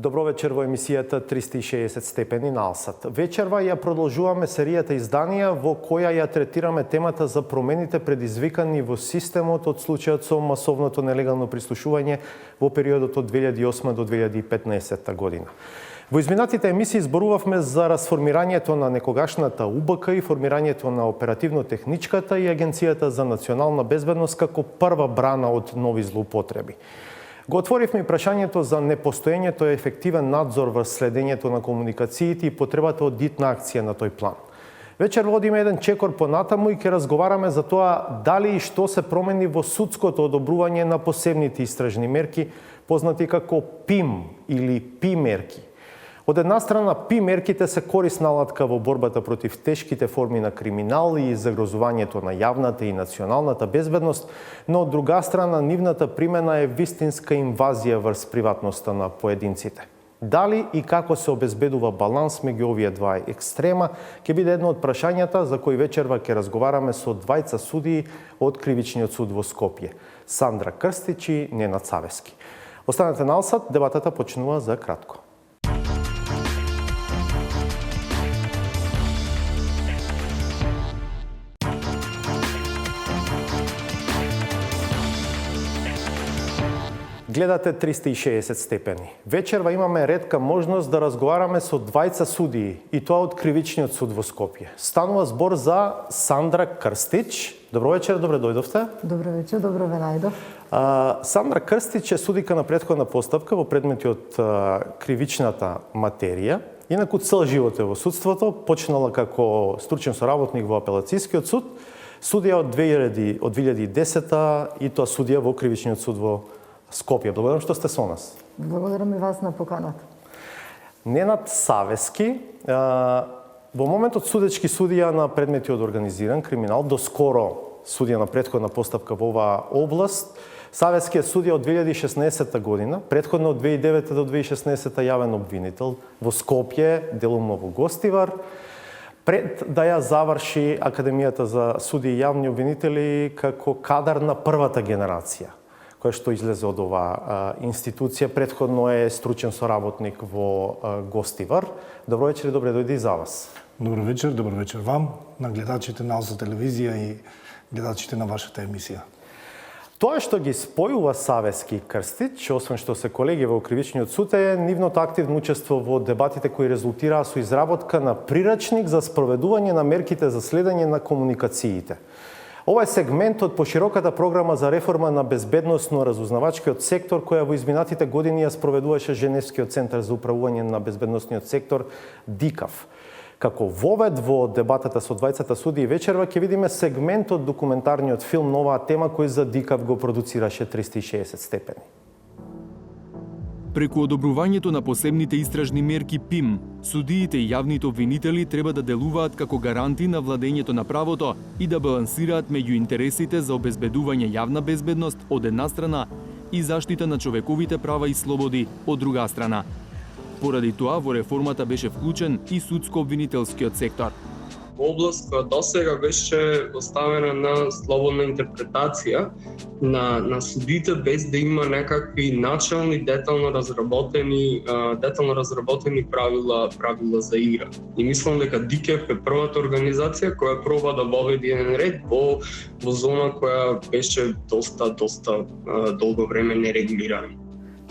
Добро вечер во емисијата 360 степени на Алсат. Вечерва ја продолжуваме серијата изданија во која ја третираме темата за промените предизвикани во системот од случајот со масовното нелегално прислушување во периодот од 2008 до 2015 година. Во изминатите емисии зборувавме за расформирањето на некогашната УБК и формирањето на оперативно-техничката и Агенцијата за национална безбедност како прва брана од нови злоупотреби. Го отворивме и прашањето за непостоењето и ефективен надзор врз следењето на комуникациите и потребата од дитна акција на тој план. Вечер водиме еден чекор понатаму и ќе разговараме за тоа дали и што се промени во судското одобрување на посебните истражни мерки, познати како ПИМ или ПИ мерки. Од една страна, ПИ мерките се корисна алатка во борбата против тешките форми на криминал и загрозувањето на јавната и националната безбедност, но од друга страна, нивната примена е вистинска инвазија врз приватноста на поединците. Дали и како се обезбедува баланс меѓу овие два екстрема ќе биде едно од прашањата за кои вечерва ќе разговараме со двајца судии од Кривичниот суд во Скопје, Сандра Крстич и Ненад Савески. Останете на Алсат, дебатата почнува за кратко. Гледате 360 степени. Вечерва имаме ретка можност да разговараме со двајца судии, и тоа од Кривичниот суд во Скопје. Станува збор за Сандра Крстич. Добро вечер, добре дојдовте. Добро вечер, добро ве најдов. Сандра Крстич е судика на претходна постапка во предмети од кривичната материја. Инаку цел живот е во судството, почнала како стручен соработник во апелацијскиот суд, судија од 2010 и тоа судија во Кривичниот суд во Скопје. Благодарам што сте со нас. Благодарам и вас на поканата. Ненад Савески, во моментот судечки судија на предмети од организиран криминал, доскоро судија на претходна постапка во оваа област. Савески е судија од 2016 година, претходно од 2009 до 2016 јавен обвинител во Скопје, делумно во Гостивар, пред да ја заврши Академијата за суди и јавни обвинители како кадар на првата генерација која што излезе од оваа институција. Претходно е стручен соработник во Гостивар. Добро вечер и добре дојде и за вас. Добро вечер вам, на гледачите на Алса телевизија и гледачите на вашата емисија. Тоа што ги спојува Савески и Крстич, освен што се колеги во Кривичниот суд, е нивното активно учество во дебатите кои резултираа со изработка на прирачник за спроведување на мерките за следење на комуникациите. Ова е сегмент од пошироката програма за реформа на безбедносно-разузнавачкиот сектор, која во изминатите години ја спроведуваше Женевскиот центар за управување на безбедносниот сектор ДИКАВ. Како вовед во дебатата со двајцата судии вечерва ќе видиме сегмент од документарниот филм на оваа тема кој за ДИКАВ го продуцираше 360 степени. Преку одобрувањето на посебните истражни мерки ПИМ, судиите и јавните обвинители треба да делуваат како гаранти на владењето на правото и да балансираат меѓу интересите за обезбедување јавна безбедност од една страна и заштита на човековите права и слободи од друга страна. Поради тоа во реформата беше вклучен и судско-обвинителскиот сектор. Област која досега беше оставена на слободна интерпретација на судите без да има некакви начални детално разработени правила за игра. И мислам дека ДИКЕФ е првата организација која проба да воведе еден ред во зона која беше доста долго време нерегулирана.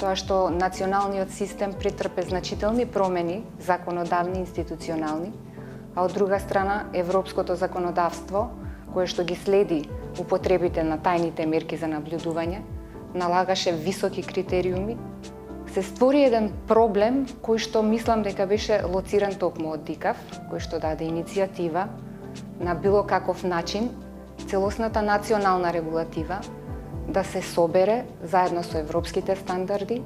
Тоа што националниот систем претрпе значителни промени, законодавни и институционални, а од друга страна европското законодавство, кое што ги следи употребите на тајните мерки за наблюдување, налагаше високи критериуми, се створи еден проблем кој што мислам дека беше лоциран токму од ДИКАВ, кој што даде иницијатива на било каков начин целосната национална регулатива да се собере заедно со европските стандарди,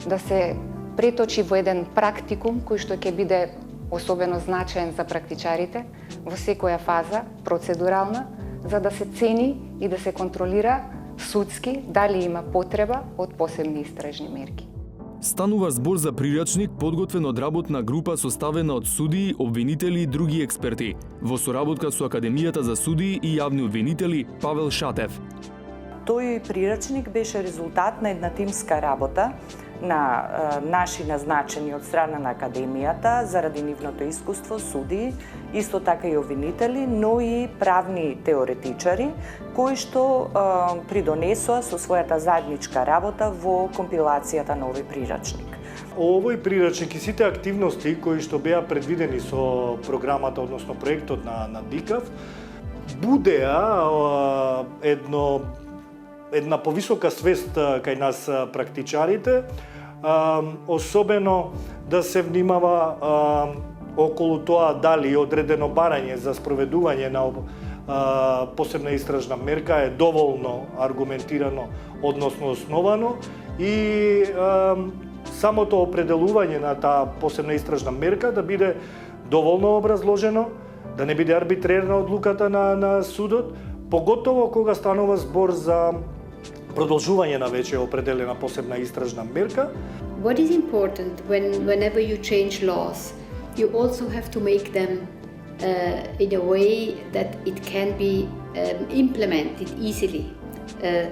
да се преточи во еден практикум кој што ќе биде особено значаен за практичарите во секоја фаза, процедурална, за да се цени и да се контролира судски дали има потреба од посебни истражни мерки. Станува збор за прирачник подготвен од работна група составена од судии, обвинители и други експерти, во соработка со Академијата за судии и јавни обвинители Павел Шатев. Тој прирачник беше резултат на една тимска работа на наши назначени од страна на Академијата заради нивното искуство, судии, исто така и обвинители, но и правни теоретичари кои што придонесоа со својата заедничка работа во компилацијата на овој прирачник. Овој прирачник и сите активности кои што беа предвидени со програмата, односно проектот на ДИКАВ, будеа една повисока свест кај нас практичарите, особено да се внимава околу тоа дали одредено барање за спроведување на посебна истражна мерка е доволно аргументирано, односно основано и самото определување на таа посебна истражна мерка да биде доволно образложено, да не биде арбитрерна одлуката на судот, поготово кога станува збор за продолжување на веќе определена посебна истражна мерка. What is important whenever you change laws, you also have to make them in a way that it can be implemented easily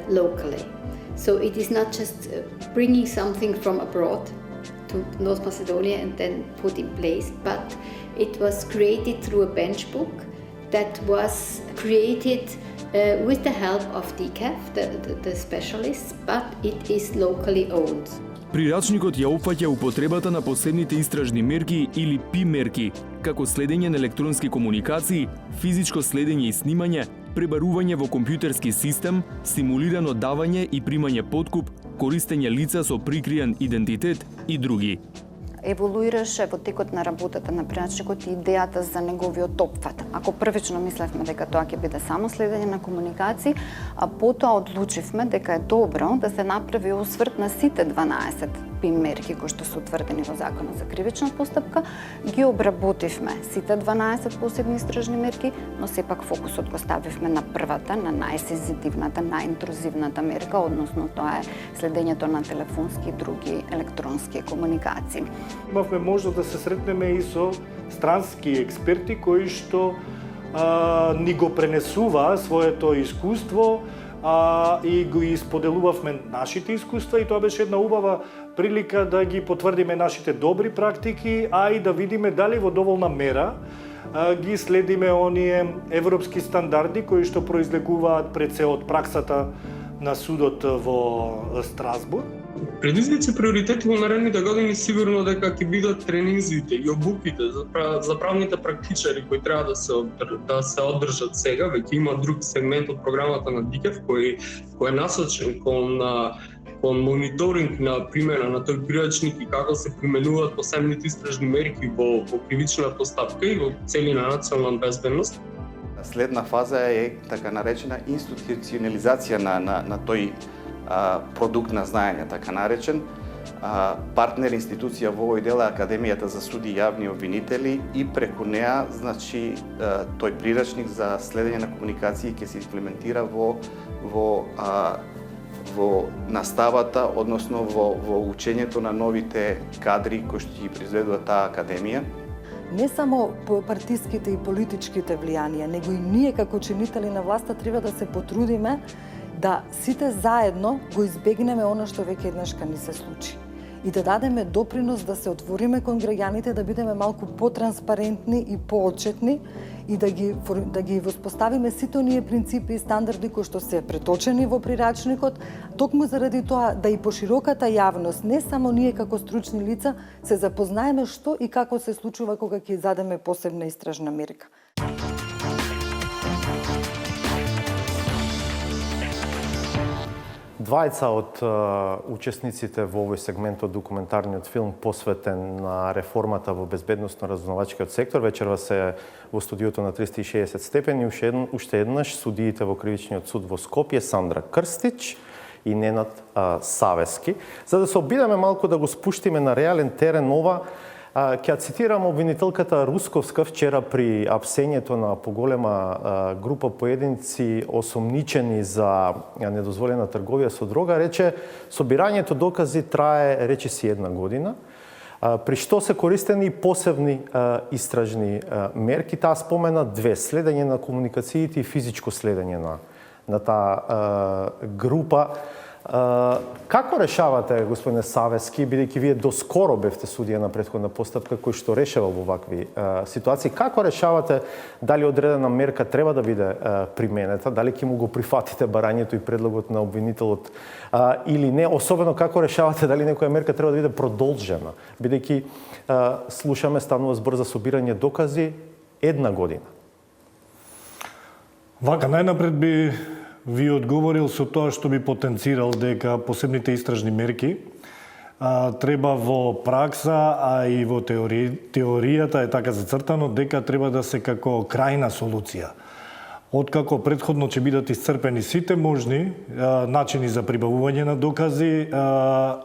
locally. So it is not just bringing something from abroad to North Macedonia and then put in place, but it was created through a bench book that was created with the help of DCAF, the specialists, but it is locally owned. Прирачникот ја опфаќа употребата на посебните истражни мерки или ПИ мерки, како следење на електронски комуникации, физичко следење и снимање, пребарување во компјутерски систем, симулирано давање и примање подкуп, користење лица со прикриен идентитет и други. Еволуираше во текот на работата на прирачникот и идејата за неговиот опфат. Ако првично мислевме дека тоа ќе биде само следење на комуникации, а потоа одлучивме дека е добро да се направи осврт на сите 12 ПИМ мерки кои што се утврдени во Законот за кривична постапка, ги обработивме сите 12 посебни истражни мерки, но сепак фокусот го ставивме на првата, на најсензитивната, најинтрузивната мерка, односно тоа е следењето на телефонски и други електронски комуникации. Имавме можност да се сретнеме и со странски експерти кои што ни го пренесуваа своето искуство и го исподелувавме нашите искуства и тоа беше една убава прилика да ги потврдиме нашите добри практики, а и да видиме дали во доволна мера ги следиме оние европски стандарди кои што произлегуваат пред се од праксата на судот во Страсбург. Предизвици приоритети во наредните години сигурно дека ќе бидат тренинзите и обуките за правните практичари кои треба да се одржат сега. Веќе има друг сегмент од програмата на ДИКЕВ кој е насочен кон мониторинг на примена на тој прирачник и како се применуваат посебните истражни мерки во кривична постапка и во цели на национална безбедност. Следна фаза е така наречена институционализација на тој продукт на знаење, така наречен. Партнер институција во овој дел е Академијата за суди и јавни обвинители и преку неа, значи, тој прирачник за следење на комуникации ќе се имплементира во наставата, односно во учењето на новите кадри кои што ќе произведува таа академија. Не само партиските и политичките влијанија, него и ние како чинители на власта треба да се потрудиме да сите заедно го избегнеме она што веќе еднашка ни се случи. И да дадеме допринос да се отвориме кон граѓаните, да бидеме малку потранспарентни и поотчетни и да ги воспоставиме сите оние принципи и стандарди кои што се преточени во прирачникот, токму заради тоа да и пошироката јавност, не само ние како стручни лица, се запознаеме што и како се случува кога ќе издадеме посебна истражна мерка. Двајца од учесниците во овој сегмент од документарниот филм посветен на реформата во безбедносно-разузнавачкиот сектор вечерва се во студиото на 360 степени уште еднаш судиите во Кривичниот суд во Скопје Сандра Крстич и Ненад Савески. За да се обидеме малку да го спуштиме на реален терен ова, ќе цитирам обвинителката Русковска вчера при апсењето на поголема група поединци осомничени за недозволена трговија со дрога, рече: собирањето докази трае речиси 1 година, при што се користени посебни истражни мерки. Таа спомена две: следење на комуникациите и физичко следење на таа група. Како решавате, господине Савески, бидејќи вие доскоро бевте судија на претходна постапка кој што решава во вакви ситуации, како решавате дали одредена мерка треба да биде применета, дали ќе му го прифатите барањето и предлогот на обвинителот или не, особено како решавате дали некоја мерка треба да биде продолжена, бидејќи слушаме станува збор за собирање докази 1 година. Вака, најнапред би ви одговорил со тоа што би потенцирал дека посебните истражни мерки треба во пракса, а и во теоријата е така зацртано дека треба да се како крајна солуција. Откако предходно ќе бидат исцрпени сите можни начини за прибавување на докази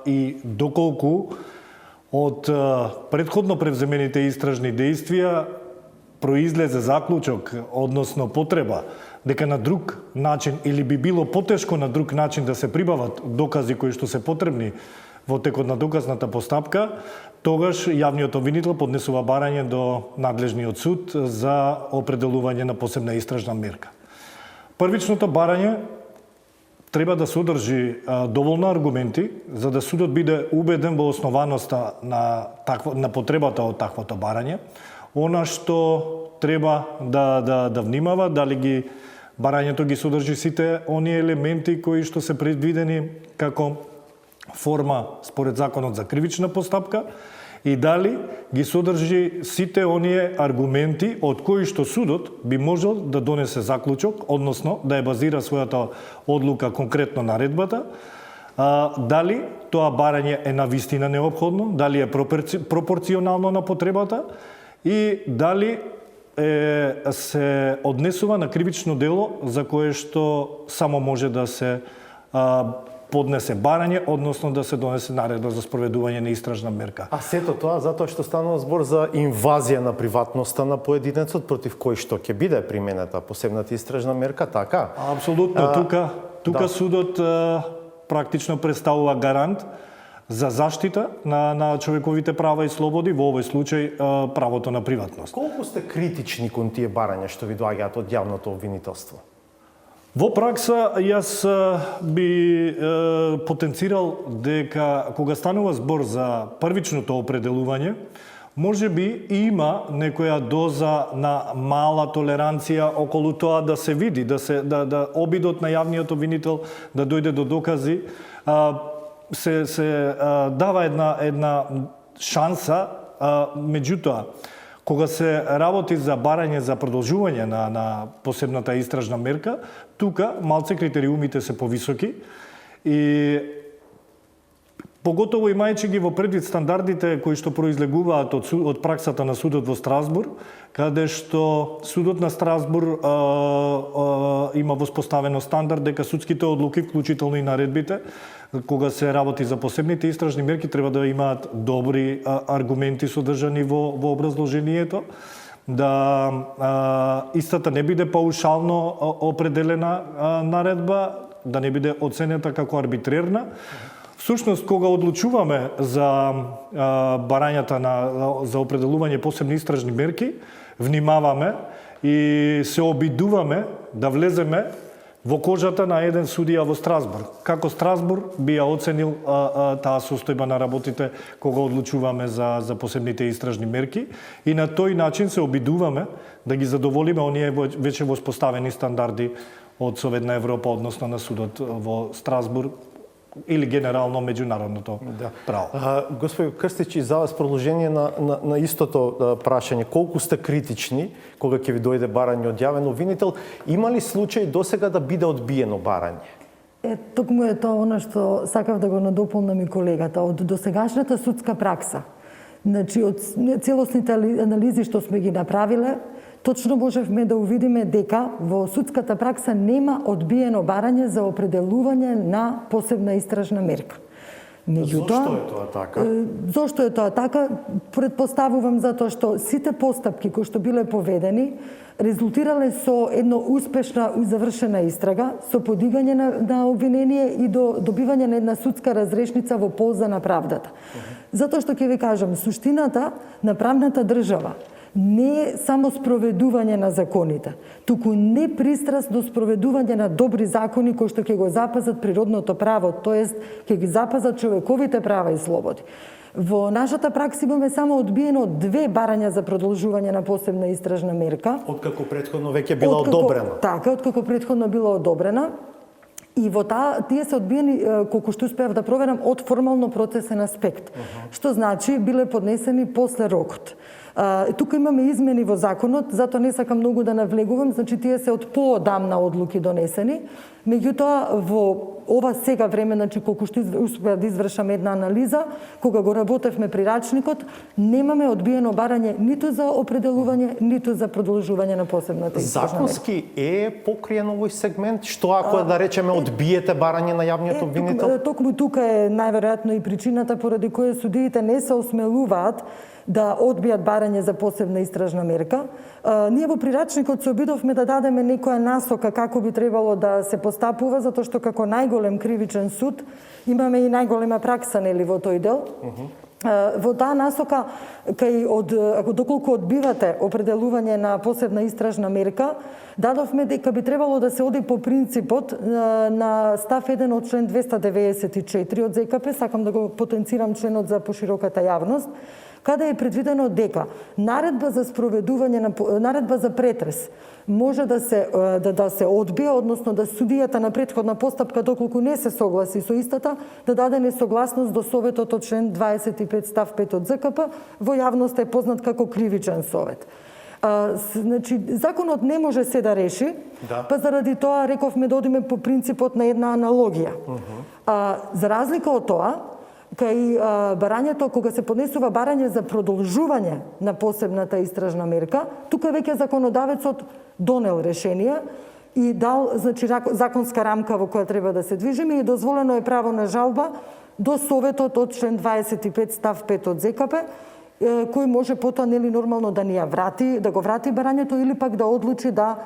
и доколку од предходно превземените истражни дејствија произлезе заклучок, односно потреба, дека на друг начин или би било потешко на друг начин да се прибават докази кои што се потребни во текот на доказната постапка, тогаш јавниот обвинител поднесува барање до надлежниот суд за определување на посебна истражна мерка. Првичното барање треба да содржи доволно аргументи за да судот биде убеден во основаноста на потребата од таквото барање. Она што треба да внимава, дали барањето ги содржи сите оние елементи кои што се предвидени како форма според законот за кривична постапка и дали ги содржи сите оние аргументи од кои што судот би можел да донесе заклучок, односно да ја базира својата одлука конкретно наредбата, дали тоа барање е навистина неопходно, дали е пропорционално на потребата и дали се однесува на кривично дело за кое што само може да се поднесе барање, односно да се донесе наредба за спроведување на истражна мерка. А сето тоа затоа што станува збор за инвазија на приватноста на поединецот против кој што ќе биде применета посебната истражна мерка, така? Апсолутно, тука судот практично представува гарант за заштита на човековите права и слободи, во овој случај правото на приватност. Колку сте критични кон тие барања што ви доаѓаат од јавното обвинителство? Во пракса, јас би потенцирал дека кога станува збор за првичното определување, може би има некоја доза на мала толеранција околу тоа да се види, да обидот на јавниот обвинител да дојде до докази, се дава една шанса, меѓутоа, кога се работи за барање за продолжување на посебната истражна мерка, тука малце критериумите се повисоки и поготово имајќи ги во предвид стандардите кои што произлегуваат од праксата на судот во Страсбург, каде што судот на Страсбург има воспоставено стандард дека судските одлуки, вклучително и наредбите, кога се работи за посебните истражни мерки, треба да имаат добри аргументи содржани во образложението, да истата не биде паушално определена наредба, да не биде оценета како арбитрерна. Всушност, кога одлучуваме за барањата за определување посебни истражни мерки, внимаваме и се обидуваме да влеземе во кожата на еден судија во Страсбург. Како Страсбург би ја оценил таа состојба на работите кога одлучуваме за посебните истражни мерки и на тој начин се обидуваме да ги задоволиме оние веќе воспоставени стандарди од Советна Европа, односно на судот во Страсбург или генерално меѓународното право. Господин Крстич, и за вас продолжение на истото прашање, колку сте критични кога ќе ви дојде барање од јавен обвинител, има ли случај досега да биде одбиено барање? Токму е тоа она што сакав да го надополнам и колегата. Од досегашната судска пракса, значи од целосните анализи што сме ги направиле, точно можевме да увидиме дека во судската пракса нема одбиено барање за определување на посебна истражна мерка. Зошто е тоа така? Зошто е тоа така? Предпоставувам затоа што сите постапки кои што биле поведени резултирале со едно успешна и завршена истрага, со подигање на обвинение и до добивање на една судска разрешница во полза на правдата. Затоа што ќе ви кажам, суштината на правната држава не само спроведување на законите, туку не пристраст до спроведување на добри закони кои што ќе го запазат природното право, тоест ќе ги запазат човековите права и слободи. Во нашата пракса имаме само одбиено 2 барања за продолжување на посебна истражна мерка. Откако претходно веќе била одобрена. Така, откако претходно била одобрена. И во тие се одбиени, колку што успеав да проверам, од формално процесен аспект. Што значи, биле поднесени после рокот. Тука имаме измени во законот, затоа не сакам многу да навлегувам, значи тие се од поодамна одлуки донесени. Меѓутоа, во ова сега време, значи колку што успеав да извршам една анализа, кога го работевме при рачникот, немаме одбиено барање ниту за определување, ниту за продолжување на посебната истражна мерка. Законски е покриен овој сегмент? Што ако да речеме одбиете барање на јавниот обвинител? Токму тука е најверојатно и причината поради која судиите не се осмелуваат да одбијат барање за посебна истражна мерка. Ние во прирачникот се обидовме да дадеме некоја насока како би требало да се постапува, затоа што како најголем кривичен суд имаме и најголема пракса нели во тој дел. Во таа насока, доколку одбивате определување на посебна истражна мерка, дадовме дека би требало да се оди по принципот на став 1 од член 294 од ЗКП, сакам да го потенцирам членот за пошироката јавност, каде е предвидено дека наредба за спроведување наредба за претрес може да се одбие, односно да судијата на претходна постапка, доколку не се согласи со истата, да даде несогласност до советот од член 25 став 5 од ЗКП, во јавност е познат како кривичен совет. Значи, законот не може се да реши, па заради тоа рековме да одиме по принципот на една аналогија. За разлика од тоа, кај барањето, кога се поднесува барање за продолжување на посебната истражна мерка, тука веќе законодавецот донел решение и дал, значи, законска рамка во која треба да се движиме и дозволено е право на жалба до советот од член 25 став 5 од ЗКП, кој може потоа нели нормално да ни ја врати, да го врати барањето или пак да одлучи да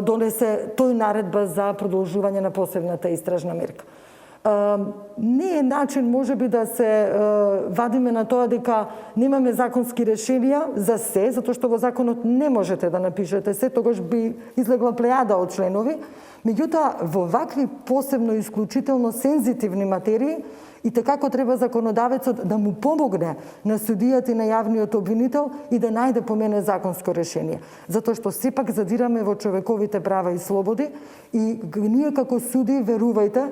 донесе тој наредба за продолжување на посебната истражна мерка. Не е начин можеби да се вадиме на тоа дека немаме законски решенија за се, затоа што во законот не можете да напишете се, тогаш би излегла плејада од членови. Меѓутоа, во вакви посебно исклучително сензитивни материи, и како треба законодавецот да му помогне на судијата и на јавниот обвинител и да најде по мене законско решение. Затоа што сепак задираме во човековите права и слободи и ние како суди, верувајте,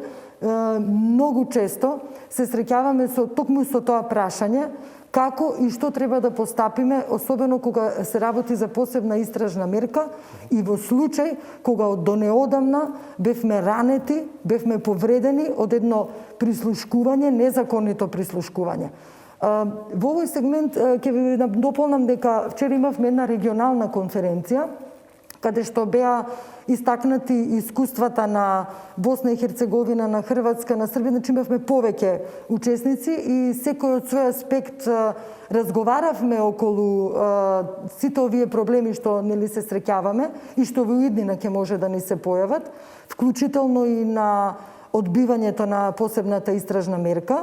многу често се среќаваме токму со тоа прашање како и што треба да постапиме, особено кога се работи за посебна истражна мерка и во случај кога од донеодамна бевме ранети, бевме повредени од едно прислушкување, незаконито прислушкување. Во овој сегмент ќе ви дополнам дека вчера имавме една регионална конференција каде што беа истакнати искуствата на Босна и Херцеговина, на Хрватска, на Србија, значи имавме повеќе учесници и секој од свој аспект разговаравме околу сите овие проблеми што нели се среќаваме и што во иднина ќе може да ни се појават, вклучително и на одбивањето на посебната истражна мерка.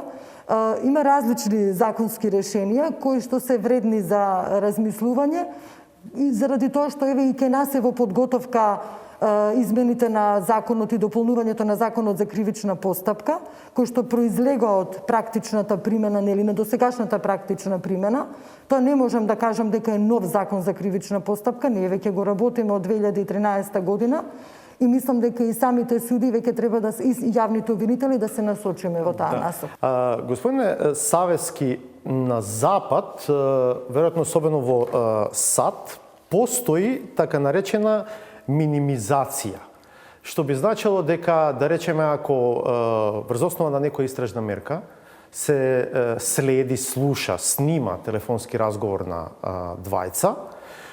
Има различни законски решенија кои што се вредни за размислување, и заради тоа што еве и кај нас е во подготовка измените на законот и дополнувањето на законот за кривична постапка, кој што произлега од практичната примена нели на досегашната практична примена. Тоа не можам да кажам дека е нов закон за кривична постапка, ние веќе го работиме од 2013 година и мислам дека и самите суди веќе треба да и јавните обвинители да се насочиме во таа насока. Господине Савески, на Запад, веројатно особено во САД, постои така наречена минимизација, што би значило дека, да речеме, ако врз основа на некоја истражна мерка се следи, слуша, снима телефонски разговор на двајца,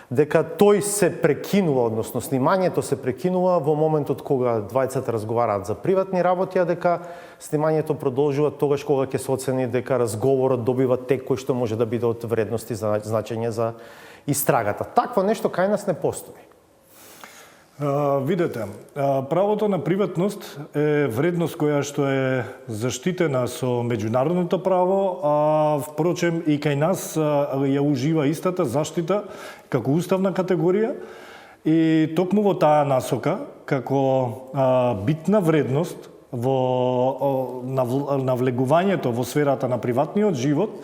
дека тој се прекинува, односно снимањето се прекинува во моментот кога двајцата разговараат за приватни работи, а дека снимањето продолжува тогаш кога ќе се оцени дека разговорот добива тек кој што може да биде од вредност и значење за истрагата. Такво нешто кај нас не постои. Видете, правото на приватност е вредност која што е заштитена со меѓународното право, а впрочем и кај нас ја ужива истата заштита како уставна категорија и токму во таа насока како битна вредност во навлегувањето во сферата на приватниот живот.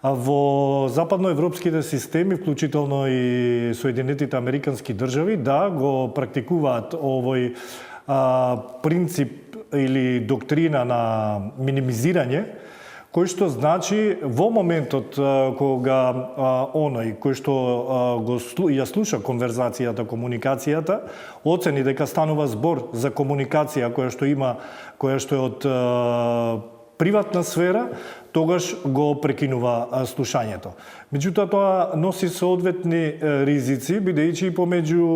Во западноевропските системи, вклучително и Соединетите Американски држави, да го практикуваат овој принцип или доктрина на минимизирање, кој што значи во моментот кога оној кој што ја слуша конверзацијата, комуникацијата, оцени дека станува збор за комуникација која што е од приватна сфера, тогаш го прекинува слушањето. Меѓутоа тоа носи соодветни ризици, бидејќи и помеѓу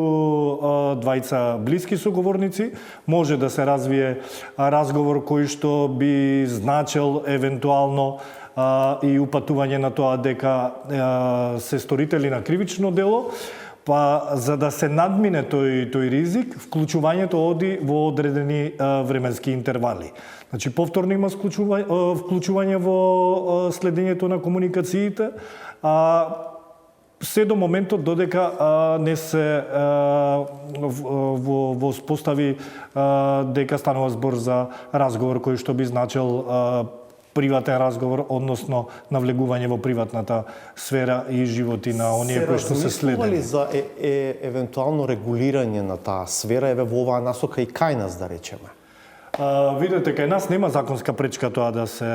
двајца блиски соговорници може да се развие разговор кој што би значел евентуално и упатување на тоа дека се сторители на кривично дело, па за да се надмине тој ризик, вклучувањето оди во одредени временски интервали. Значи, повторно има вклучување во следењето на комуникациите, се до моментот додека не се воспостави дека станува збор за разговор кој што би значил приватен разговор, односно навлегување во приватната сфера и животи на оние кои што се следени. Се размислува ли за евентуално регулирање на таа сфера, еве во оваа насока и кај нас, да речеме? Видете, кај нас нема законска пречка тоа да се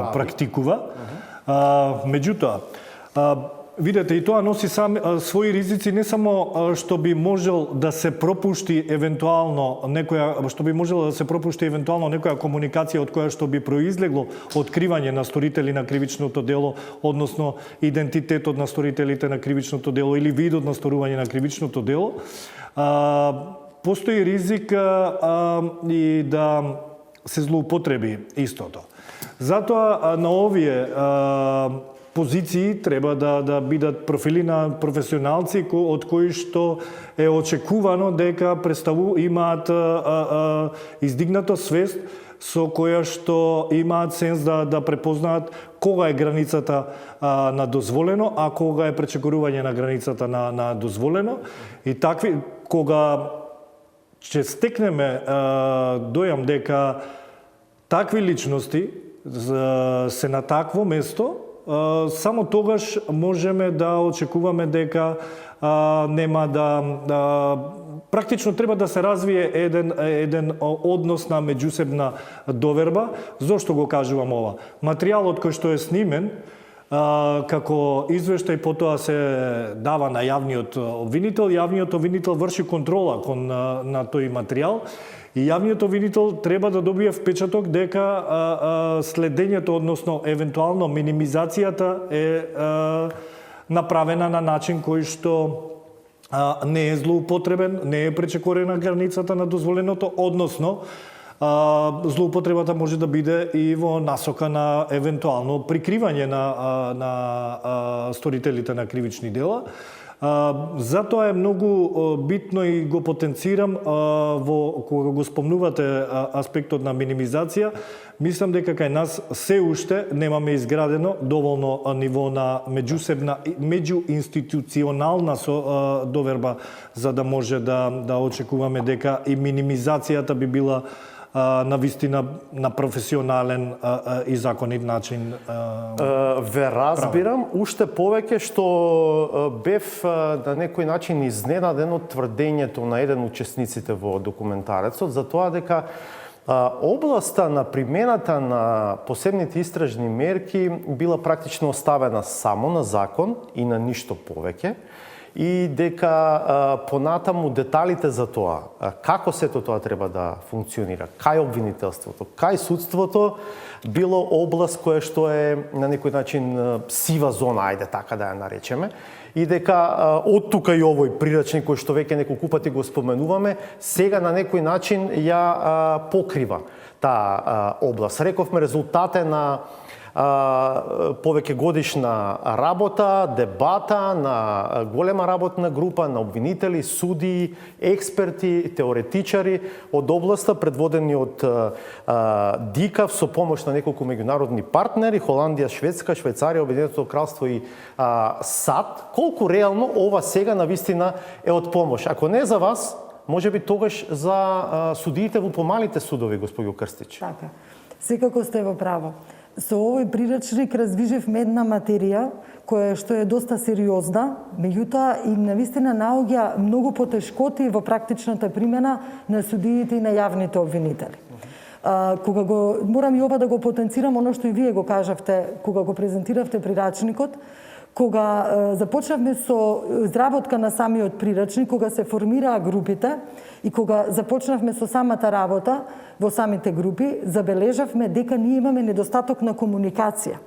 практикува. Меѓутоа, видете, и тоа носи своји ризици, не само што би можел да се пропушти евентуално некоја комуникација од која што би произлегло откривање на сторители на кривичното дело, односно идентитетот на сторителите на кривичното дело или видот на сторување на кривичното дело. Постои ризик и да се злоупотреби истото. Затоа на овие позиции треба да бидат профили на професионалци од кои што е очекувано дека имаат издигната свест со која што имаат сенс да препознаат кога е границата на дозволено, а кога е пречекорување на границата на дозволено. И такви, кога ќе стекнеме дојам дека такви личности се на такво место, само тогаш можеме да очекуваме дека нема практично треба да се развие еден однос на меѓусебна доверба. Зошто го кажувам ова? Материјалот кој што е снимен како извештај потоа се дава на јавниот обвинител врши контрола на тој материјал и јавниот обвинител треба да добие впечаток дека следењето, односно евентуално минимизацијата е направена на начин кој што не е злоупотребен, не е пречекорена границата на дозволеното, односно злоупотребата може да биде и во насока на евентуално прикривање на сторителите на кривични дела. Затоа е многу битно и го потенцирам кога го спомнувате аспектот на минимизација. Мислам дека кај нас се уште немаме изградено доволно ниво на меѓуинституционална доверба за да може да очекуваме дека и минимизацијата би била на вистина на професионален и законит начин. Ве разбирам, уште повеќе што бев на некој начин изненаден од тврдењето на еден учесниците во документарецот за тоа дека областа на примената на посебните истражни мерки била практично оставена само на закон и на ништо повеќе, и дека понатаму деталите за тоа, како сето тоа треба да функционира, кај обвинителството, кај судството, било област која што е на некој начин сива зона, ајде така да ја наречеме, и дека од тука и овој прирачник кој што веќе неколку пати го споменуваме, сега на некој начин ја покрива таа област. Рековме, резултат е на повеќе годишна работа, дебата на голема работна група на обвинители, судии, експерти, теоретичари од областа, предводени од ДИКАВ со помош на неколку меѓународни партнери, Холандија, Шведска, Швајцарија, Обединетото кралство и САД. Колку реално ова сега навистина е од помош? Ако не за вас, може би тогаш за судиите во помалите судови, господјо Крстич. Така. Секако сте во право. Со овој приречник развижевме една материја која што е доста сериозна, меѓутоа и навистина наоѓа многу потешкоти во практичната примена на судиите и на јавните обвинители. Кога го морам и ова да го потенцирам, оно што и вие го кажавте кога го презентиравте прирачникот, кога започнавме со изработка на самиот прирачник, кога се формираа групите и кога започнавме со самата работа во самите групи, забележавме дека ние имаме недостаток на комуникација.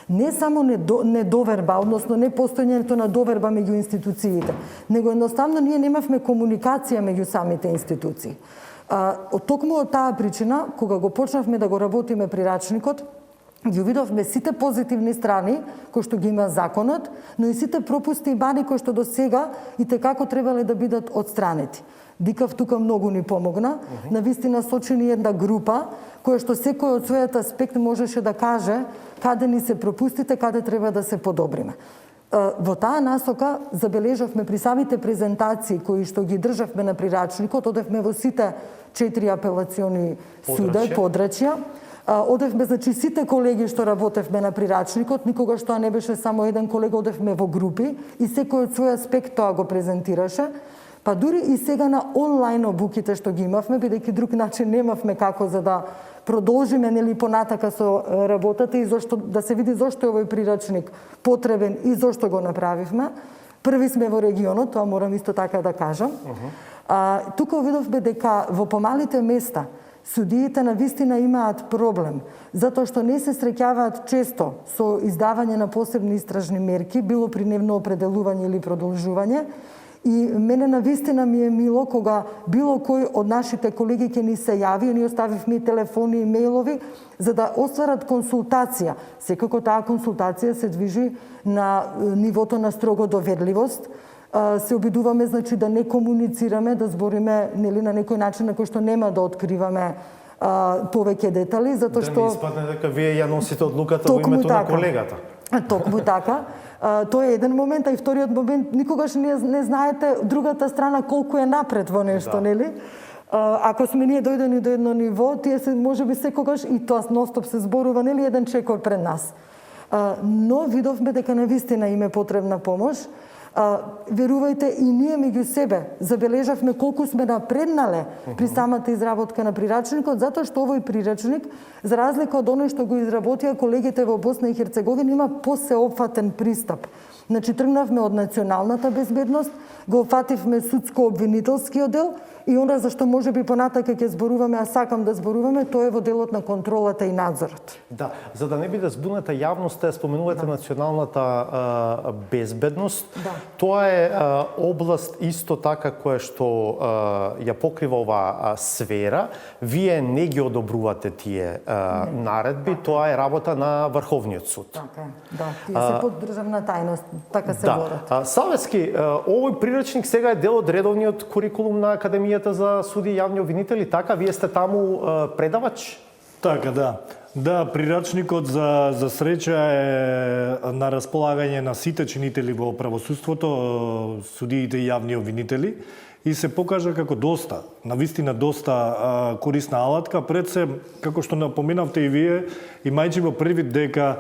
Не само недоверба, односно не постојањето на доверба меѓу институциите, него едноставно ние немавме комуникација меѓу самите институции. Токму од таа причина, кога го почнавме да го работиме прирачникот, ги увидовме сите позитивни страни кои што ги има законот, но и сите пропусти и мани кои што до сега и како требале да бидат отстранети. ДИКАВ тука многу ни помогна. Навистина сочи ни една група која што секој од својот аспект можеше да каже каде ни се пропустите, каде треба да се подобриме. Во таа насока забележавме при самите презентации кои што ги државме на прирачникот, одевме во сите 4 апелациони суда, подрачја. Одевме, значи, сите колеги што работевме на прирачникот, никогаш тоа не беше само еден колега, одевме во групи и секој од свој аспект тоа го презентираше. Па дури и сега на онлайн обуките што ги имавме, бидејќи друг начин немавме како за да продолжиме нели понатака со работата и зошто да се види зошто е овој прирачник потребен и зошто го направивме. Први сме во регионот, тоа морам исто така да кажам. Тука видовме дека во помалите места судиите навистина имаат проблем, затоа што не се среќаваат често со издавање на посебни истражни мерки, било при нивно определување или продолжување. И мене навистина ми е мило кога било кој од нашите колеги ќе ни се јави, ние оставивме и телефони и мејлови за да остварат консултација. Секако таа консултација се движи на нивото на строго доверливост. Се обидуваме, значи, да не комуницираме, да збориме нели на некој начин на кој што нема да откриваме повеќе детали, затоа што да не испадне дека вие ја носите одлуката во името на колегата. Токму така. Тоа е еден момент, а и вториот момент, никогаш не знаете другата страна колку е напред во нешто, нели? Ако сме ние дојдени до едно ниво, тие се можеби секогаш и тоа ностоп се зборува, нели, еден чекор пред нас. Но видовме дека навистина им е потребна помош. Верувајте, и ние меѓу себе забележавме колку сме напреднале при самата изработка на прирачникот, затоа што овој прирачник, за разлика од оној што го изработија колегите во Босна и Херцеговина, има посеопфатен пристап. Значи, тргнавме од националната безбедност, го опфативме судско-обвинителски оддел и онда зашто може би понатака ќе зборуваме, а сакам да зборуваме, тоа е во делот на контролата и надзорот. Да, за да не биде збуната јавноста, споменувате националната безбедност. Тоа е област исто така која што ја покрива оваа сфера. Вие не ги одобрувате тие наредби, тоа е работа на Врховниот суд. Така, да, тие се под државна тајност, така се борат. Савески, овој прирачник сега е дел од редовниот курикулум на Академијата за суди и јавни обвинители, така? Вие сте таму предавач? Така, да. Да, прирачникот за среќа е на располагање на сите чинители во правосудството, судиите и јавни обвинители, и се покажа како доста, навистина доста корисна алатка. Пред се, како што напоменавте и вие, имајќи во првид дека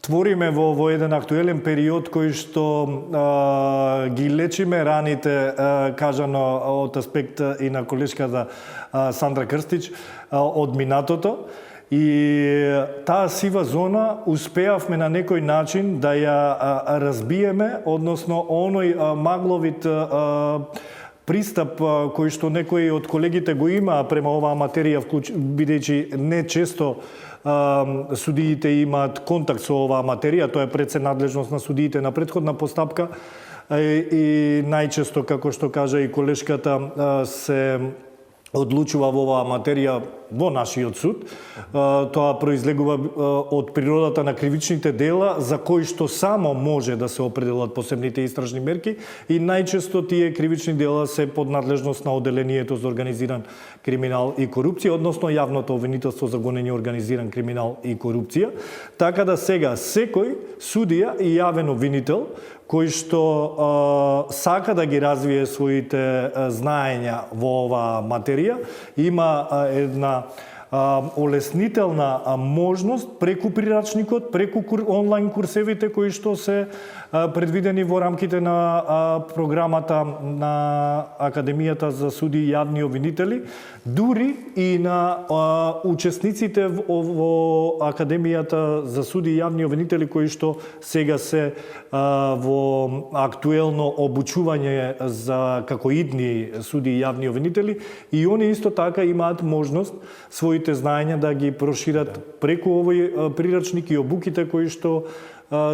твориме во еден актуелен период кој што ги лечиме раните, кажано од аспект и на колешката Сандра Крстич, од минатото. И таа сива зона успеавме на некој начин да ја разбиеме, односно оној магловит пристап кој што некои од колегите го имаа према оваа материја, бидејќи не често судиите имаат контакт со оваа материја, тоа е пред се надлежност на судиите на претходна постапка и најчесто, како што кажа и колешката, се одлучува во оваа материја во нашиот суд. Тоа произлегува од природата на кривичните дела за кои што само може да се определат посебните истражни мерки и најчесто тие кривични дела се под надлежност на Оделението за организиран криминал и корупција, односно јавното обвинителство за гонење организиран криминал и корупција. Така да сега секој судија и јавен обвинител кој што сака да ги развие своите знаења во оваа материја, има една олеснителна можност преку прирачникот, преку онлайн курсевите кои што се предвидени во рамките на програмата на Академијата за суди и јавни обвинители, дури и на учесниците во Академијата за суди и јавни обвинители кои што сега се во актуелно обучување за како идни суди и јавни обвинители, и они исто така имаат можност своите знаења да ги прошират преку овој прирачник и обуките кои што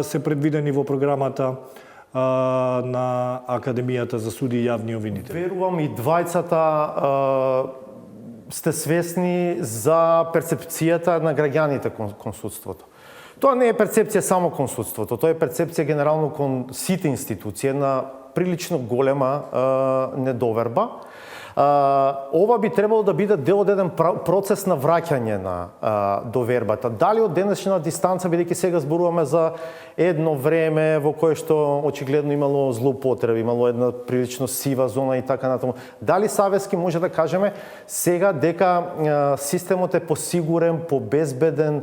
се предвидени во програмата на Академијата за суди и јавни обвинители. Верувам и двајцата сте свесни за перцепцијата на граѓаните кон судството. Тоа не е перцепција само кон судството, тоа е перцепција генерално кон сите институции, една прилично голема недоверба. Ова би требало да биде дел од еден процес на враќање на довербата. Дали од денешна дистанца, бидејќи сега зборуваме за едно време во кое што очигледно имало злоупотреби, имало една прилично сива зона и така натаму. Дали савески може да кажеме сега дека системот е посигурен, побезбеден,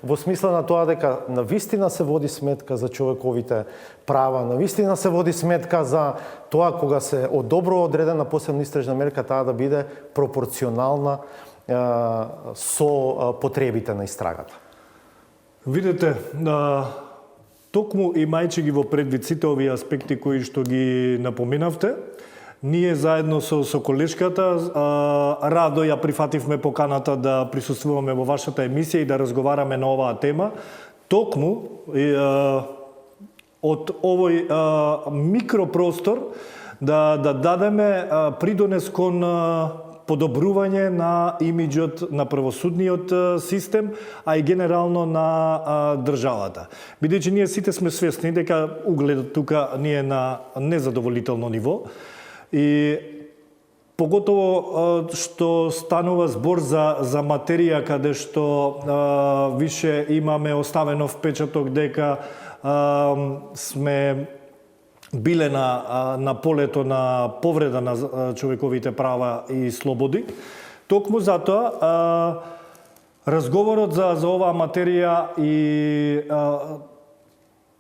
во смисла на тоа дека навистина се води сметка за човековите права, навистина се води сметка за тоа кога се одобрува одредена посебна истражна мерка, таа да биде пропорционална со потребите на истрагата. Видете, токму имајќи ги во предвид сите овие аспекти кои што ги напоминавте, ние заедно со колешката радо ја прифативме поканата да присуствуваме во вашата емисија и да разговараме на оваа тема, токму од овој микропростор да дадеме придонес кон подобрување на имиџот на правосудниот систем, а и генерално на државата. Бидејќи ние сите сме свесни дека угледот тука ни е на незадоволително ниво и поготово што станува збор за материја каде што више имаме оставено впечаток дека сме биле на полето на повреда на човековите права и слободи. Токму затоа разговорот за оваа материја и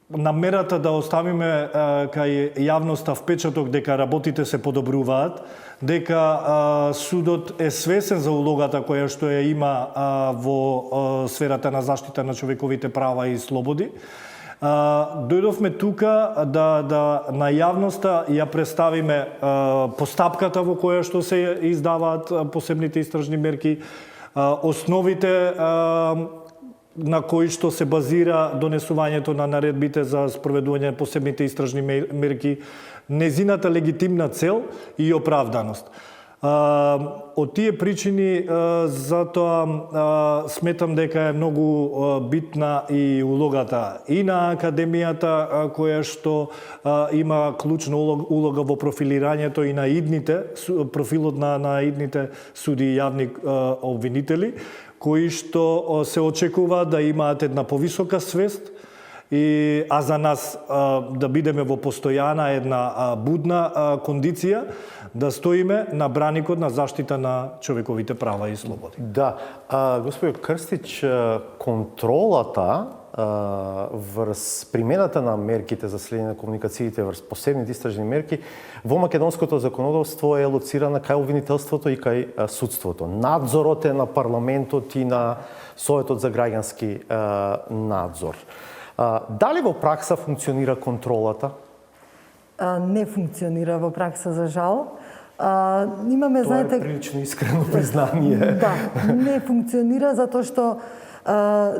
намерата да оставиме кај јавноста впечаток дека работите се подобруваат, дека судот е свесен за улогата која што ја има во сферата на заштита на човековите права и слободи. Дојдовме тука да на јавноста ја представиме постапката во која што се издаваат посебните истражни мерки, основите на кои што се базира донесувањето на наредбите за спроведување на посебните истражни мерки, незината легитимна цел и оправданост. Од тие причини затоа сметам дека е многу битна и улогата и на Академијата која што има клучна улога во профилирањето и на идните профилот на идните суди и јавни обвинители, кои што се очекува да имаат една повисока свест, а за нас да бидеме во постојана една будна кондиција, да стоиме на браникот на заштита на човековите права и слободи. Да, господин Крстич, контролата врз примената на мерките за следење на комуникациите врз посебните истражни мерки во македонското законодавство е лоцирана кај обвинителството и кај судството. Надзорот е на парламентот и на Советот за граѓански надзор. Дали во пракса функционира контролата? Не функционира во пракса, за жал. Имаме, Тоа е прилично искрено признание. Да, не функционира затоа што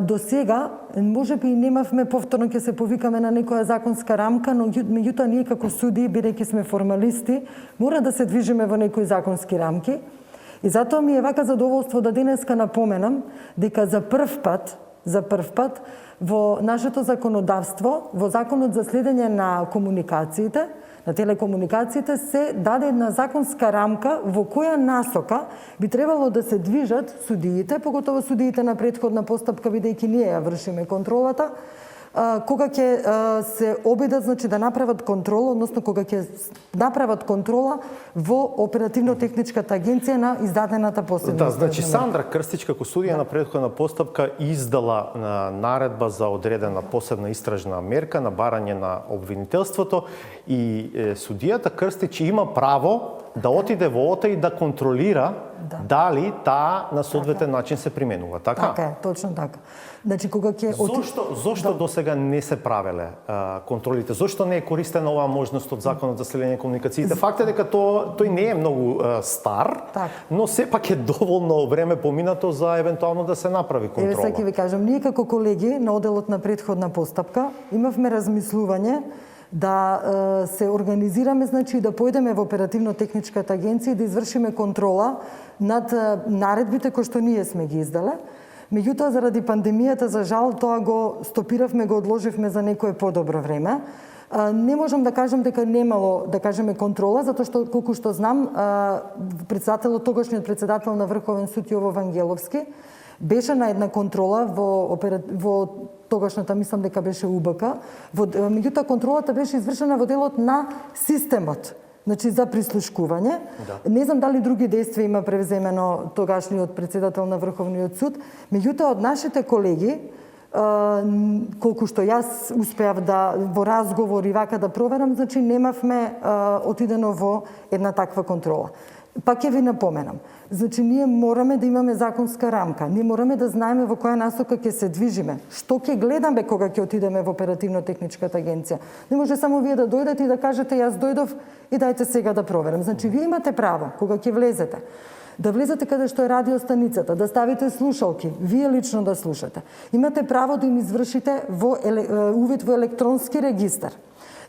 до сега можеби немавме, повторно ќе се повикаме на некоја законска рамка, но меѓутоа ние како суди, бидејќи сме формалисти, мора да се движиме во некои законски рамки. И затоа ми е вака задоволство да денеска напоменам дека за прв пат во нашето законодавство, во Законот за следење на комуникациите, на телекомуникациите, се даде една законска рамка во која насока би требало да се движат судиите, поготово судиите на претходна постапка, бидејќи ние ја вршиме контролата, кога ќе се обидат, значи, да направат контрола, односно кога ќе направат контрола во оперативно-техничката агенција на издадената посебна. Да, значи Сандра Крстич како судија на претходна постапка издала наредба за одредена посебна истражна мерка на барање на обвинителството и судијата Крстич има право да отиде во ОТА и да контролира дали таа на соодветен начин се применува, така? Така е, точно така. Значи кога ќе Зошто досега не се правеле контролите? Зошто не е користена оваа можност од Законот за следење на комуникациите? Факт е дека тој не е многу стар, но сепак е доволно време поминато за евентуално да се направи контрола. Еве сега ќе ви кажам, ние како колеги на одделот на претходна постапка имавме размислување да се организираме, значи да појдеме во оперативно-техничката агенција и да извршиме контрола над наредбите кои што ние сме ги издале. Меѓутоа, заради пандемијата, за жал, тоа го стопиравме, го одложивме за некое подобро време. Не можам да кажам дека немало, да кажеме, контрола, затоа што, колку што знам, тогашниот председател на Врховен суд Јово Вангеловски беше на една контрола во тогашната, мислам дека беше УБК, меѓутоа контролата беше извршена во делот на системот, значи за прислушкување. Да. Не знам дали други действија има превземено тогашниот председател на Врховниот суд, меѓутоа од нашите колеги, колку што јас успеав да во разговор и вака да проверам, значи немавме отидено во една таква контрола. Пак ќе ви напоменам. Значи, ние мораме да имаме законска рамка. Ние мораме да знаеме во која насока ќе се движиме. Што ќе гледаме кога ќе отидеме во оперативно-техничката агенција. Не може само вие да дојдете и да кажете јас дојдов и дајте сега да проверам. Значи, вие имате право, кога ќе влезете, да влезете каде што е радиостаницата, да ставите слушалки, вие лично да слушате. Имате право да им извршите увид во електронски регистар,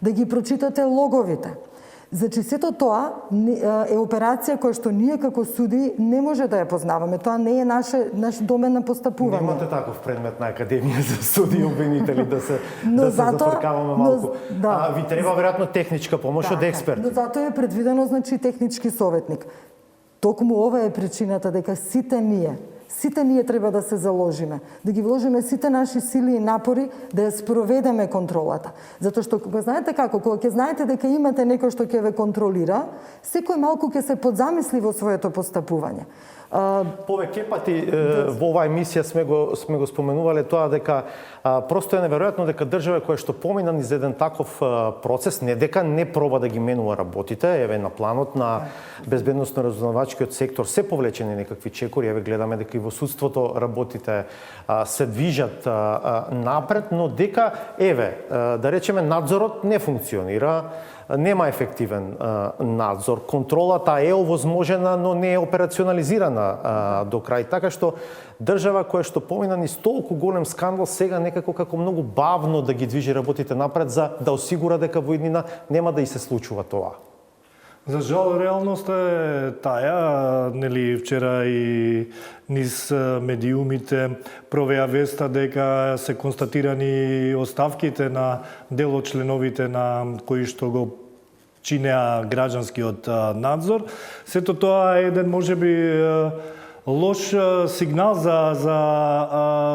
да ги прочитате логовите. Значи, сето тоа е операција која што ние како суди не може да ја познаваме. Тоа не е наш домен на постапување. Немате таков предмет на Академија за суди и обвинители да се зафркаваме малку. Ви треба веројатно техничка помош од експерти. Но затоа е предвидено, значи, технички советник. Токму ова е причината дека сите ние треба да се заложиме, да ги вложиме сите наши сили и напори да ја спроведеме контролата. Затоа што кога знаете како, кога ќе знаете дека имате некој што ќе ве контролира, секој малку ќе се подзамисли во своето постапување. Повеќе пати во оваа емисија сме го споменувале тоа дека просто е неверојатно дека држава која што помина низ еден таков процес, не дека не проба да ги менува работите, еве на планот на безбедносно-разузнавачкиот сектор се повлечени некакви чекори, еве гледаме дека и во судството работите се движат напред, но дека еве да речеме надзорот не функционира, нема ефективен надзор. Контролата е овозможена, но не е операционализирана до крај. Така што држава која што помина низ толку голем скандал сега некако како многу бавно да ги движи работите напред за да осигура дека во иднина нема да и се случува тоа. За жал, реалноста е таа, нели, вчера и низ медиумите провеа веста дека се констатирани оставките на дел од членовите на кои што го чинеа граѓанскиот надзор. Сето тоа е еден можеби лош сигнал за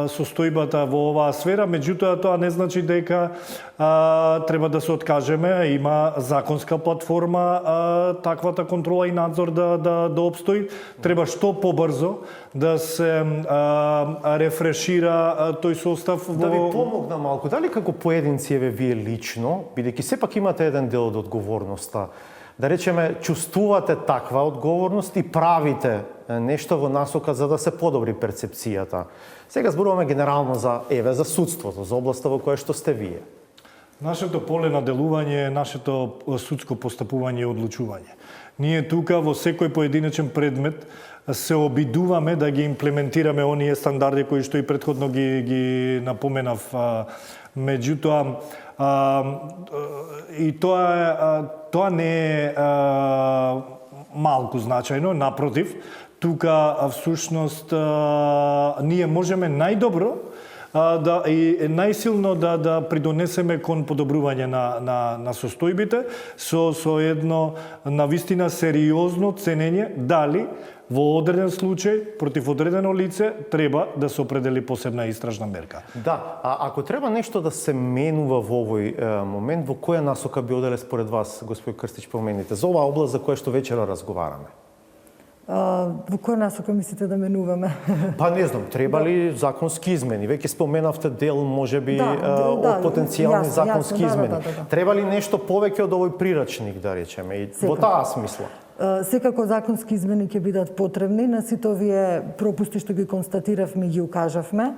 состојбата во оваа сфера, меѓутоа тоа не значи дека треба да се откажеме, има законска платформа таквата контрола и надзор да обстои. Треба што побрзо да се рефрешира тој состав во... Да ви помогна малку, дали како поединци, еве вие лично, бидејќи сепак имате еден дел од одговорноста, да речеме, чувствувате таква одговорност и правите нешто во насока за да се подобри перцепцијата. Сега зборуваме генерално за судството, за областа во која што сте вие. Нашето поле на делување е нашето судско постапување и одлучување. Ние тука во секој поединечен предмет се обидуваме да ги имплементираме оние стандарди кои што и претходно ги напоменав. Меѓутоа, и тоа не е малку значајно, напротив, тука всушност ние можеме најдобро и најсилно да придонесеме кон подобрување на состојбите со едно навистина сериозно ценење дали во одреден случај против одредено лице треба да се определи посебна истражна мерка. Да, а ако треба нешто да се менува во овој момент, во која насока би оделе според вас, господин Крстич, промените за оваа област за која што вечера разговараме? Во која насока мислите да менуваме? Па не знам, треба ли законски измени? Веќе споменавте дел можеби од потенцијални законски измени. Треба ли нешто повеќе од овој прирачник, да речеме, и во таа смисла? Секако законски измени ќе бидат потребни на сите овие пропусти што ги констатиравме и ги укажавме.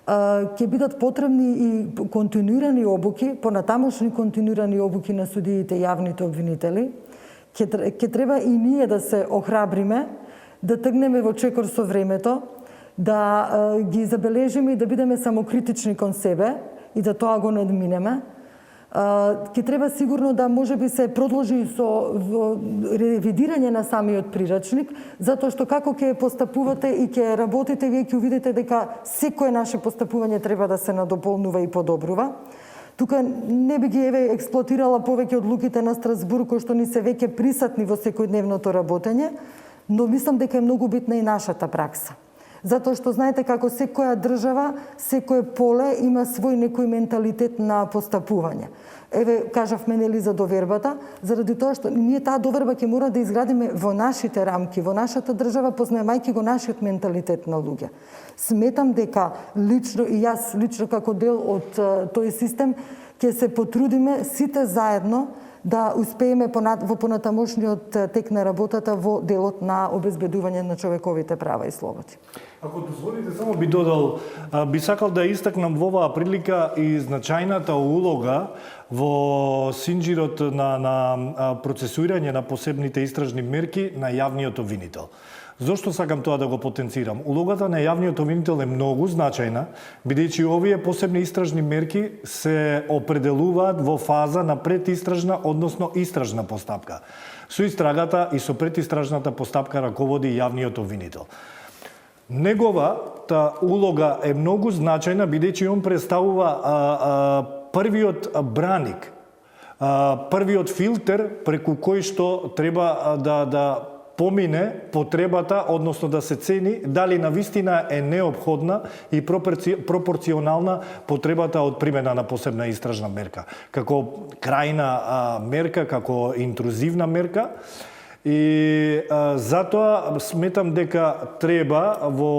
Ќе бидат потребни и континуирани обуки, понатамошни континуирани обуки на судиите и јавните обвинители. Ќе треба и ние да се охрабриме, да тргнеме во чекор со времето, да ги забележиме и да бидеме самокритични кон себе и да тоа го надминеме. Ќе треба сигурно да можеби се продолжи со ревидирање на самиот прирачник, затоа што како ќе постапувате и ќе работите, вие ќе увидите дека секое наше постапување треба да се надополнува и подобрува. Тука не би ги експлоатирала повеќе од луките на Страсбург, кои што ни се веќе присатни во секојдневното работење, но мислам дека е многу битна и нашата пракса. Затоа што знаете како секоја држава, секое поле има свој некој менталитет на постапување. Еве, кажавме нели за довербата, заради тоа што ние таа доверба ќе мора да изградиме во нашите рамки, во нашата држава, познаемајќи го нашиот менталитет на луѓе. Сметам дека лично и јас лично како дел од тој систем ќе се потрудиме сите заедно да успееме во понатамошниот тек на работата во делот на обезбедување на човековите права и слободи. Ако дозволите, само би додал, би сакал да истакнам во оваа прилика и значајната улога во синџирот на процесуирање на посебните истражни мерки на јавниот обвинител. Зошто сакам тоа да го потенцирам? Улогата на јавниот обвинител е многу значајна, бидејќи овие посебни истражни мерки се определуваат во фаза на предистражна, односно истражна постапка. Со истрагата и со предистражната постапка раководи јавниот обвинител. Неговата улога е многу значајна, бидејќи он представува првиот браник, првиот филтер преку кој што треба да помине потребата, односно да се цени дали навистина е неопходна и пропорционална потребата од примена на посебна истражна мерка, како крајна мерка, како интрузивна мерка. И затоа сметам дека треба во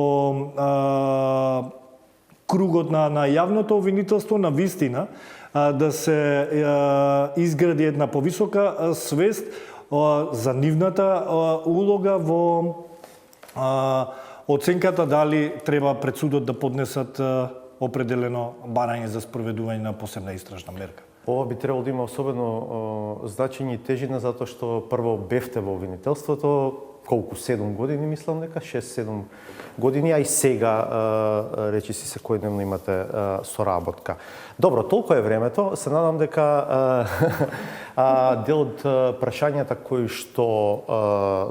кругот на јавното обвинителство на вистина да се изгради една повисока свест за нивната улога во оценката дали треба пред судот да поднесат определено барање за спроведување на посебна истражна мерка. Ова би требало да има особено значење и тежина, затоа што прво бевте во обвинителството, колку 7 години, мислам дека 6-7 години, а и сега речиси секојдневно имате соработка. Добро, толку е времето. Се надам дека дел од прашањата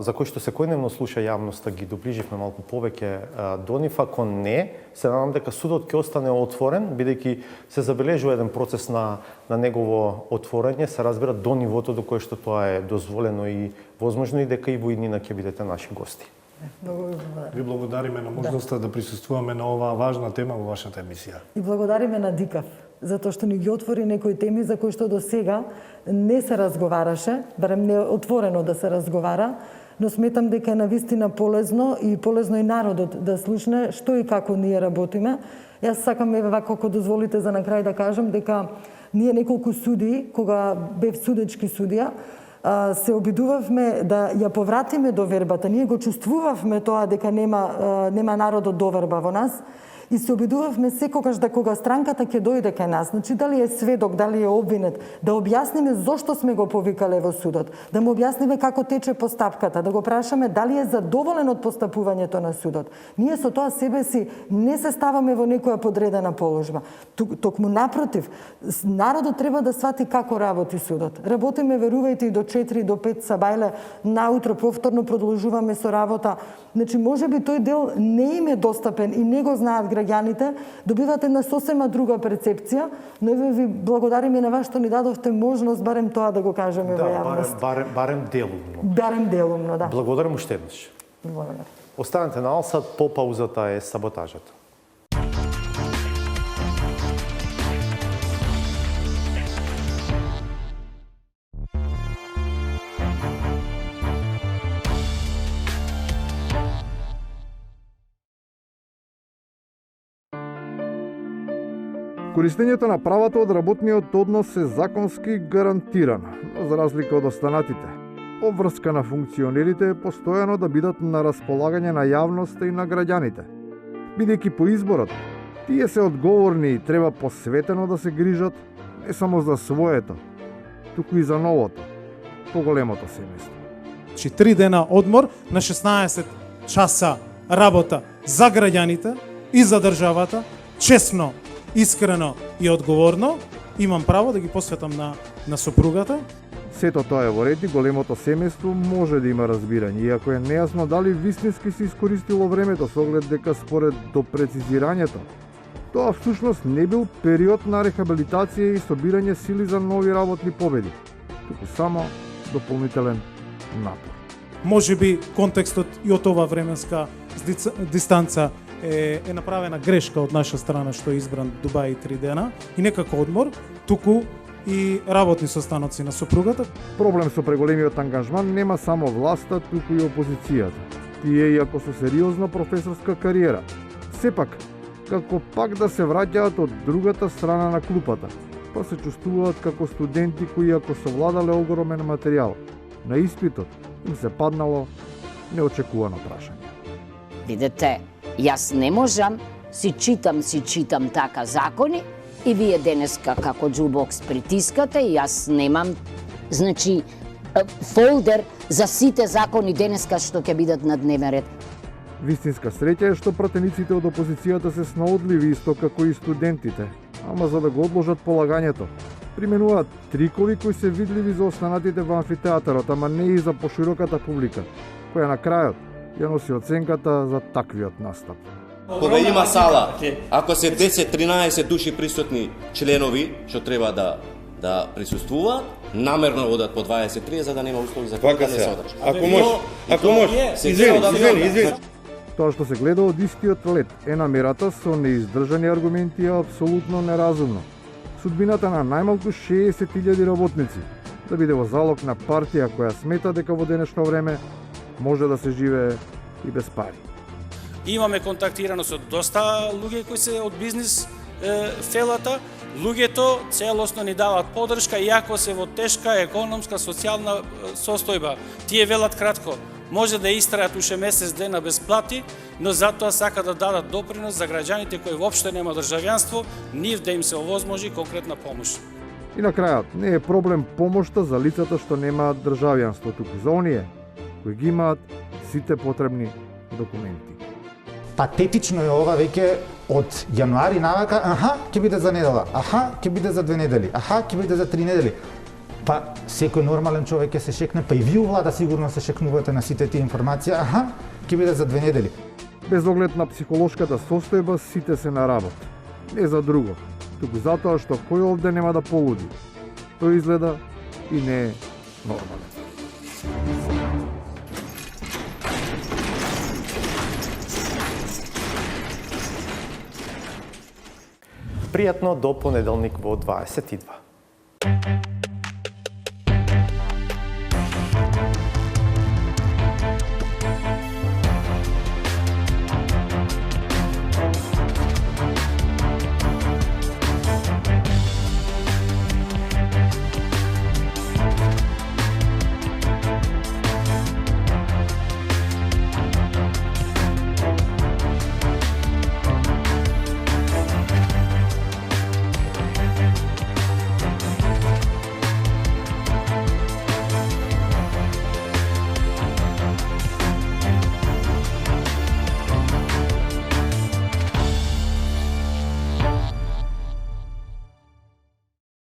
за кои што секојдневно слуша јавноста ги доближивме малку повеќе до нив. Ако не, се надам дека судот ќе остане отворен, бидејќи се забележува еден процес на негово отворање, се разбира до нивото до кое што тоа е дозволено и возможно, и дека и во иднина ќе бидете наши гости. Ви благодариме на можноста да присуствуваме на оваа важна тема во вашата емисија. И благодариме на Дикав, затоа што ни ги отвори некои теми за кои што до сега не се разговараше, барем не отворено да се разговара, но сметам дека е навистина полезно и народот да слушне што и како ние работиме. Јас сакам еве вако, ако дозволите за на крај да кажам дека ние неколку судии, кога бев судечки судија, се обидувавме да ја повратиме довербата. Ние го чувствувавме тоа дека нема народот доверба во нас И се обидувавме секогаш да кога странката ќе дојде кај нас, значи дали е сведок, дали е обвинет, да објасниме зошто сме го повикале во судот, да му објасниме како тече постапката, да го прашаме дали е задоволен од постапувањето на судот. Ние со тоа себе си не се ставаме во некоја подредена положба. Токму напротив, народот треба да свати како работи судот. Работиме, верувајте, и до 4 до 5 сабајле, наутро повторно продолжуваме со работа. Значи, можеби тој дел не им е достапен и не го знаат граѓаните, добивате една сосема друга перцепција, но еве ви благодариме на вас што ни дадовте можност барем тоа да го кажеме во јавност. Барем делумно. Барем делумно, да. Благодарам уште еднаш. Благодарам. Останете на Алсат, по паузата е саботажата. Користењето на правата од работниот однос е законски гарантирано, но за разлика од останатите, обврска на функционерите е постојано да бидат на располагање на јавноста и на граѓаните. Бидејќи по изборот, тие се одговорни и треба посветено да се грижат не само за своето, туку и за новото, поголемото семејство. 3 дена одмор на 16 часа работа за граѓаните и за државата, честно, искрено и одговорно, имам право да ги посветам на сопругата. Сето тоа е во ред и големото семејство може да има разбирање, иако е нејасно дали вистински се искористило времето со оглед дека според допрецизирањето, тоа всушност не бил период на рехабилитација и собирање сили за нови работни победи, туку само дополнителен напор. Можеби контекстот и од ова временска дистанца е направена грешка од наша страна што е избран Дубај 3 дена и не како одмор, туку и работни состаноци на сопругата. Проблем со преголемиот ангажман нема само власта, туку и опозицијата. Тие, иако со сериозна професорска кариера, сепак, како пак да се враќаат од другата страна на клупата, па се чувствуваат како студенти кои, ако совладале огромен материјал, на испитот им се паднало неочекувано прашање. Видете, јас не можам, си читам така закони и вие денеска како джубокс притискате и јас немам, значи, фолдер за сите закони денеска што ќе бидат на дневен ред. Вистинска среќа е што пратениците од опозицијата се снаудливи исто како и студентите, ама за да го одложат полагањето, применуваат трикови кои се видливи за останатите во амфитеатарот, ама не и за пошироката публика, која на крајот ја носи оценката за таквиот настап. Кога има сала, ако се 10-13 души присутни членови, што треба да присуствуваат, намерно одат по 20-30 за да нема услови за да не се одржа. Ако може, извини. Тоа што се гледа од истиот лед е намерата со неиздржани аргументи е апсолутно неразумно. Судбината на најмалку 60.000 работници да биде во залог на партија која смета дека во денешно време може да се живее и без пари. Имаме контактирано со доста луѓе кои се од бизнис фелата. Луѓето целосно ни даваат поддршка, иако се во тешка економска, социјална состојба. Тие велат кратко, може да истрајат уште месец дена без плати, но затоа сака да дадат допринос за граѓаните кои воопшто нема државјанство, нив да им се овозможи конкретна помош. И на крајот, не е проблем помошта за лицата што немаат државјанство, туку за оние кои ги имаат сите потребни документи. Патетично е ова веќе од јануари навака, ќе биде за недела, ќе биде за 2 недели, ќе биде за 3 недели. Па секој нормален човек ќе се шекне, па и вие влада сигурно се шекнувате на сите тие информации, ќе биде за 2 недели. Без оглед на психолошката состојба, сите се на работа. Не за друго, туку затоа што кој овде нема да полуди. Тој изгледа и не е нормален. Пријатно до понеделник во 22.